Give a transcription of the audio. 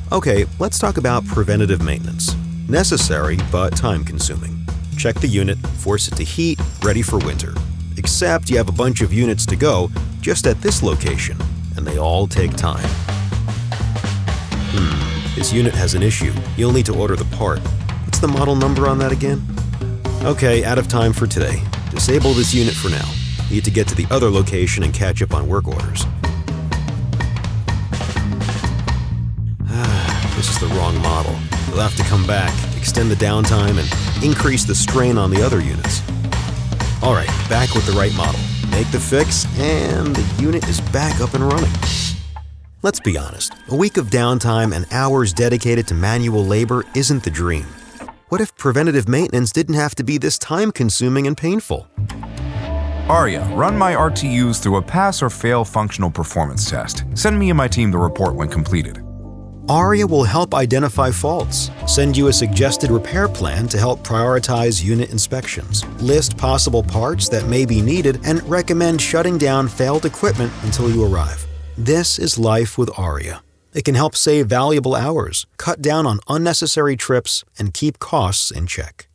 Okay, let's talk about preventative maintenance. Necessary, but time-consuming. Check the unit, force it to heat, ready for winter. Except you have a bunch of units to go just at this location, and they all take time. This unit has an issue. You'll need to order the part. What's the model number on that again? Okay, out of time for today. Disable this unit for now. Need to get to the other location and catch up on work orders. This is the wrong model. You'll have to come back, extend the downtime, and increase the strain on the other units. Alright, back with the right model. Make the fix, and the unit is back up and running. Let's be honest, a week of downtime and hours dedicated to manual labor isn't the dream. What if preventative maintenance didn't have to be this time-consuming and painful? ARIA, run my RTUs through a pass or fail functional performance test. Send me and my team the report when completed. ARIA will help identify faults, send you a suggested repair plan to help prioritize unit inspections, list possible parts that may be needed, and recommend shutting down failed equipment until you arrive. This is life with ARIA. It can help save valuable hours, cut down on unnecessary trips, and keep costs in check.